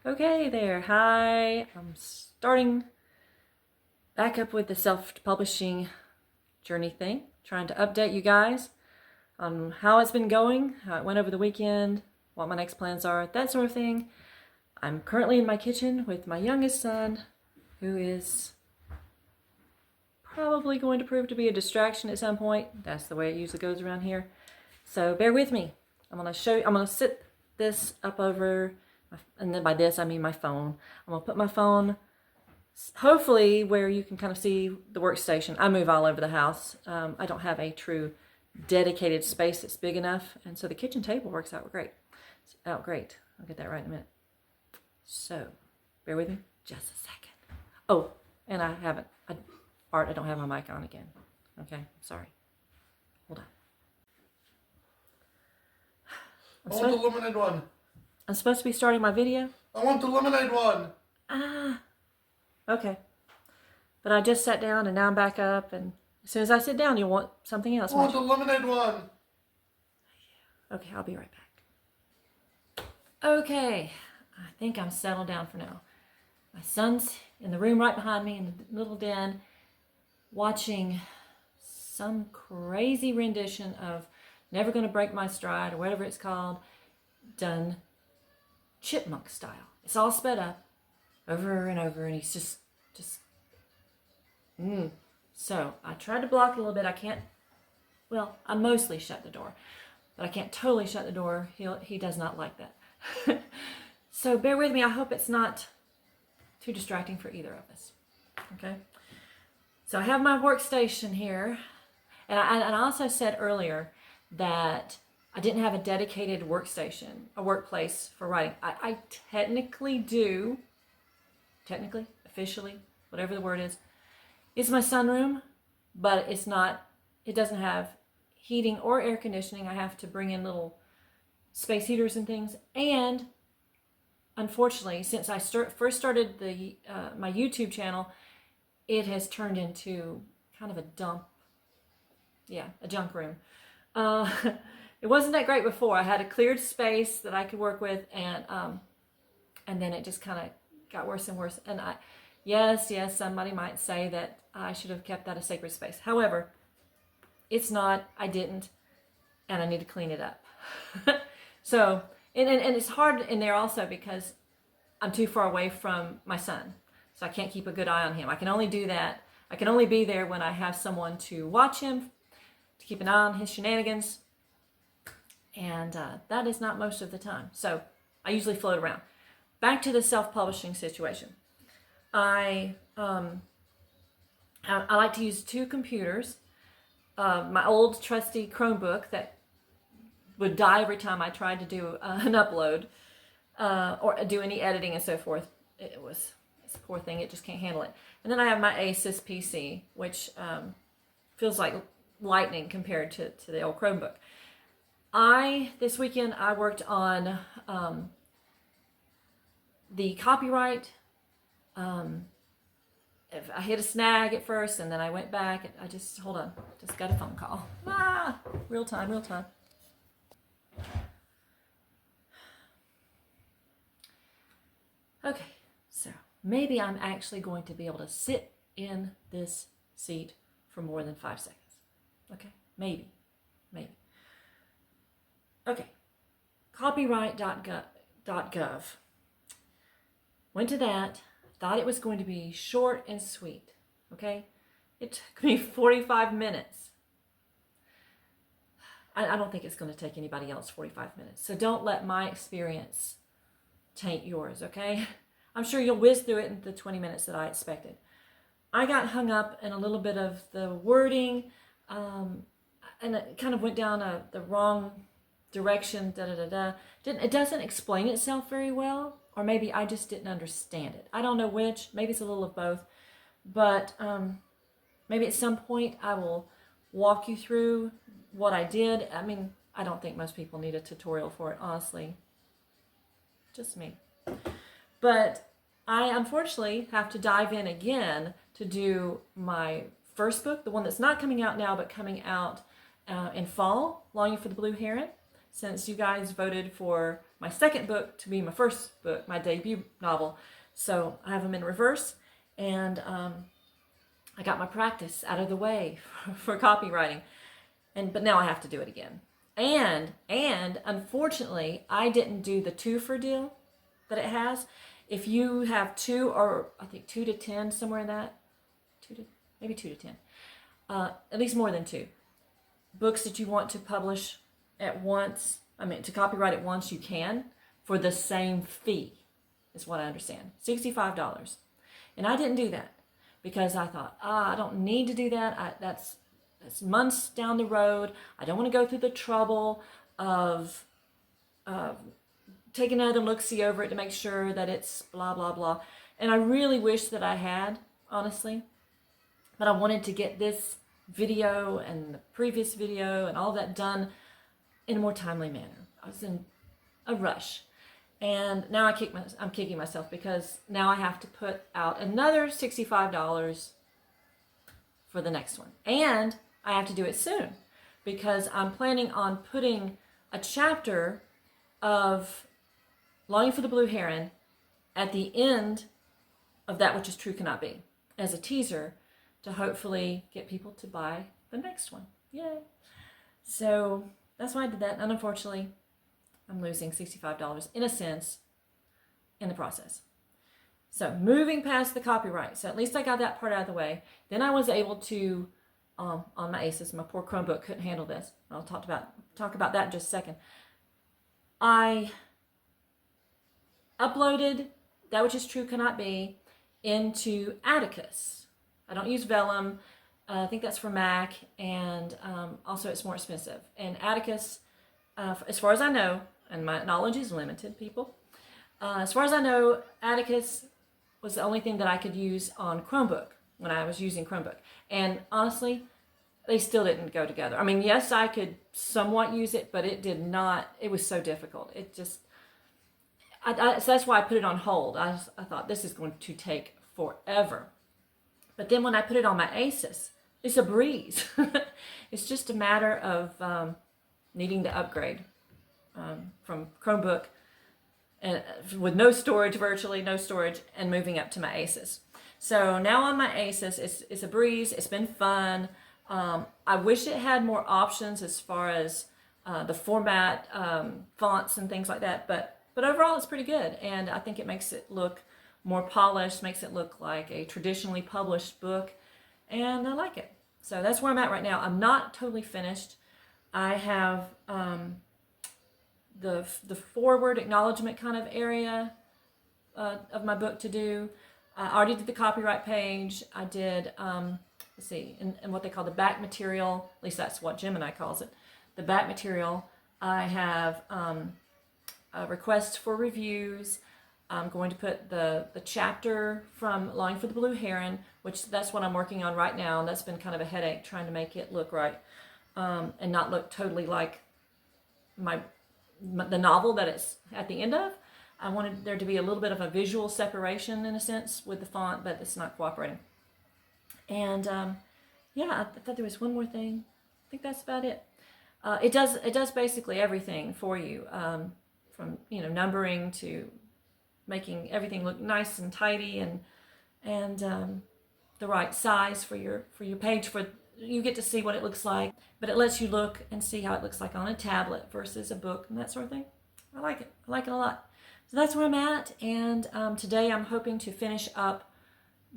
Okay there, hi. I'm starting back up with the self-publishing journey thing, trying to update you guys on how it's been going, how it went over the weekend, what my next plans are, that sort of thing. I'm currently in my kitchen with my youngest son, who is probably going to prove to be a distraction at some point. That's the way it usually goes around here. So bear with me. I'm going to sit this up over, and then by this I mean my phone. I'm going to put my phone hopefully where you can kind of see the workstation. I move all over the house. I don't have a true dedicated space that's big enough, and so the kitchen table works out great. I'll get that right in a minute. So bear with me just a second. Oh, and I don't have my mic on again. Okay, sorry. Hold on. I want the lemonade one. I'm supposed to be starting my video? I want the lemonade one. Okay. But I just sat down and now I'm back up, and as soon as I sit down, you'll want something else. I want the lemonade one. Okay, I'll be right back. Okay, I think I'm settled down for now. My son's in the room right behind me in the little den watching some crazy rendition of Never Gonna Break My Stride or whatever it's called, done chipmunk style. It's all sped up over and over, and he's just So I tried to block a little bit. I mostly shut the door, but I can't totally shut the door. He does not like that. So bear with me. I hope it's not too distracting for either of us. Okay. So I have my workstation here, and I also said earlier that I didn't have a dedicated workstation, a workplace for writing. I technically do, officially, whatever the word is. It's my sunroom, but it doesn't have heating or air conditioning. I have to bring in little space heaters and things. And unfortunately, since I first started my YouTube channel, it has turned into kind of a junk room. It wasn't that great before. I had a cleared space that I could work with, and then it just kind of got worse and worse. And yes, somebody might say that I should have kept that a sacred space. However, it's not. I didn't, and I need to clean it up. So, and it's hard in there also because I'm too far away from my son, so I can't keep a good eye on him. I can only do that. I can only be there when I have someone to watch him, to keep an eye on his shenanigans, and that is not most of the time. So I usually float around. Back to the self-publishing situation. I like to use two computers. My old trusty Chromebook that would die every time I tried to do an upload or do any editing and so forth. It's a poor thing. It just can't handle it. And then I have my Asus PC, which feels like lightning compared to the old Chromebook. This weekend I worked on the copyright. I hit a snag at first, and then I went back. Hold on, just got a phone call. Real time. Okay, so maybe I'm actually going to be able to sit in this seat for more than 5 seconds. Okay, maybe. Okay, copyright.gov. Went to that, thought it was going to be short and sweet, okay? It took me 45 minutes. I don't think it's going to take anybody else 45 minutes, so don't let my experience taint yours, okay? I'm sure you'll whiz through it in the 20 minutes that I expected. I got hung up in a little bit of the wording, and it kind of went down the wrong direction, It doesn't explain itself very well, or maybe I just didn't understand it. I don't know which. Maybe it's a little of both. But maybe at some point I will walk you through what I did. I mean, I don't think most people need a tutorial for it, honestly. Just me. But I unfortunately have to dive in again to do my first book, the one that's not coming out now, but coming out in fall, Longing for the Blue Heron. Since you guys voted for my second book to be my first book, my debut novel. So I have them in reverse, and I got my practice out of the way for copywriting, but now I have to do it again. And unfortunately, I didn't do the 2 for deal that it has. If you have 2, or I think 2 to 10, somewhere in that, maybe 2 to 10, at least more than 2 books that you want to publish at once, to copyright at once, you can, for the same fee, is what I understand, $65. And I didn't do that because I thought, I don't need to do that. That's months down the road. I don't want to go through the trouble of taking another look-see over it to make sure that it's blah, blah, blah. And I really wish that I had, honestly. But I wanted to get this video and the previous video and all that done in a more timely manner. I was in a rush. And now I'm kicking myself because now I have to put out another $65 for the next one. And I have to do it soon because I'm planning on putting a chapter of Longing for the Blue Heron at the end of That Which Is True Cannot Be as a teaser to hopefully get people to buy the next one. Yay. So that's why I did that. And unfortunately, I'm losing $65 in a sense in the process. So moving past the copyright. So at least I got that part out of the way. Then I was able to, on my Asus, my poor Chromebook couldn't handle this. I'll talk about that in just a second. I uploaded That Which Is True Cannot Be into Atticus. I don't use Vellum. I think that's for Mac, and also it's more expensive. And Atticus, as far as I know, and my knowledge is limited, people, as far as I know, Atticus was the only thing that I could use on Chromebook when I was using Chromebook. And honestly, they still didn't go together. I mean, yes, I could somewhat use it, but it did not. It was so difficult. It just, so that's why I put it on hold. I thought this is going to take forever. But then when I put it on my Asus, it's a breeze. It's just a matter of needing to upgrade from Chromebook and with no storage, virtually no storage, and moving up to my Asus. So now on my Asus, it's a breeze. It's been fun. I wish it had more options as far as the format, fonts and things like that. But overall, it's pretty good, and I think it makes it look more polished, makes it look like a traditionally published book, and I like it. So that's where I'm at right now. I'm not totally finished. I have the forward acknowledgement kind of area of my book to do. I already did the copyright page. I did, let's see, in what they call the back material, at least that's what Gemini calls it, the back material. I have requests for reviews. I'm going to put the chapter from Longing for the Blue Heron, which that's what I'm working on right now, and that's been kind of a headache trying to make it look right and not look totally like the novel that it's at the end of. I wanted there to be a little bit of a visual separation in a sense with the font, but it's not cooperating. And yeah, I thought there was one more thing. I think that's about it. It does basically everything for you, from numbering to making everything look nice and tidy and the right size for your page. You get to see what it looks like, but it lets you look and see how it looks like on a tablet versus a book and that sort of thing. I like it. I like it a lot. So that's where I'm at, and today I'm hoping to finish up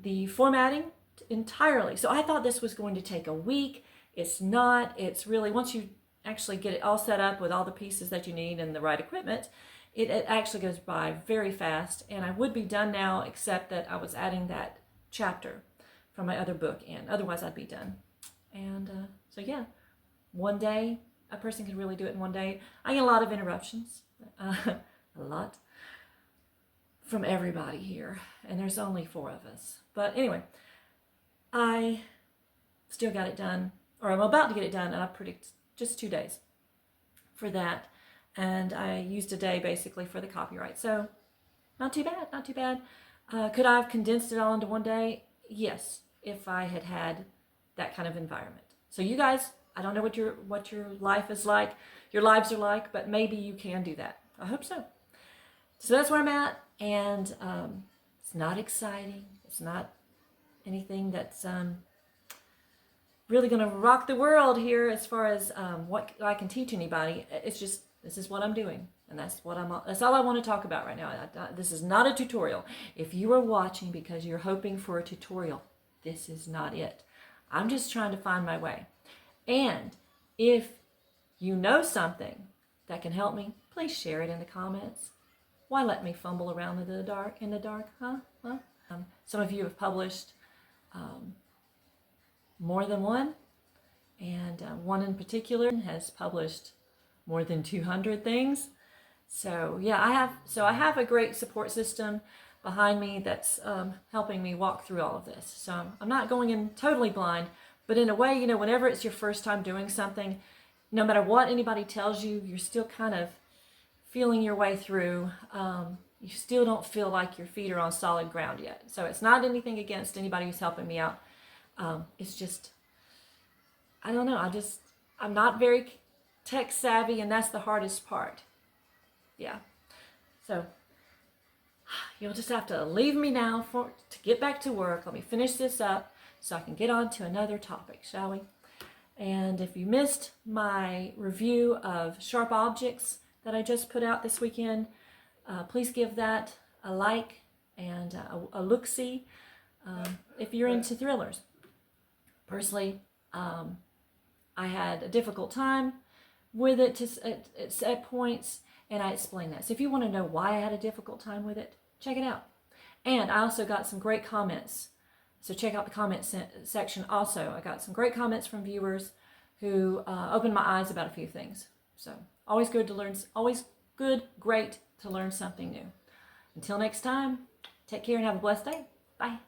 the formatting entirely. So I thought this was going to take a week. It's not. It's really, once you actually get it all set up with all the pieces that you need and the right equipment, it actually goes by very fast, and I would be done now except that I was adding that chapter from my other book in. Otherwise, I'd be done. And so yeah, one day, a person could really do it in one day. I get a lot of interruptions, a lot, from everybody here, and there's only 4 of us. But anyway, I still got it done, or I'm about to get it done, and I predict just 2 days for that. And I used a day basically for the copyright. So not too bad, not too bad. Could I have condensed it all into one day? Yes, if I had had that kind of environment. So you guys, I don't know what your life is like, your lives are like, but maybe you can do that. I hope so. So that's where I'm at, and it's not exciting. It's not anything that's really going to rock the world here as far as what I can teach anybody. It's just, this is what I'm doing, and that's all I want to talk about right now. This is not a tutorial. If you are watching because you're hoping for a tutorial, this is not it. I'm just trying to find my way. And if you know something that can help me, please share it in the comments. Why let me fumble around in the dark, huh? Some of you have published more than one, and one in particular has published more than 200 things. So yeah, I have a great support system behind me that's helping me walk through all of this. So I'm not going in totally blind, but in a way, whenever it's your first time doing something, no matter what anybody tells you, you're still kind of feeling your way through. You still don't feel like your feet are on solid ground yet. So it's not anything against anybody who's helping me out. It's just, I don't know. I'm not very tech savvy, and that's the hardest part. Yeah. So you'll just have to leave me now to get back to work. Let me finish this up so I can get on to another topic, shall we? And if you missed my review of Sharp Objects that I just put out this weekend, please give that a like and a look-see if you're into thrillers. Personally, I had a difficult time with it at points, and I explained that. So if you want to know why I had a difficult time with it, check it out. And I also got some great comments. So check out the comment section also. I got some great comments from viewers who opened my eyes about a few things. So always good to learn, great to learn something new. Until next time, take care and have a blessed day. Bye.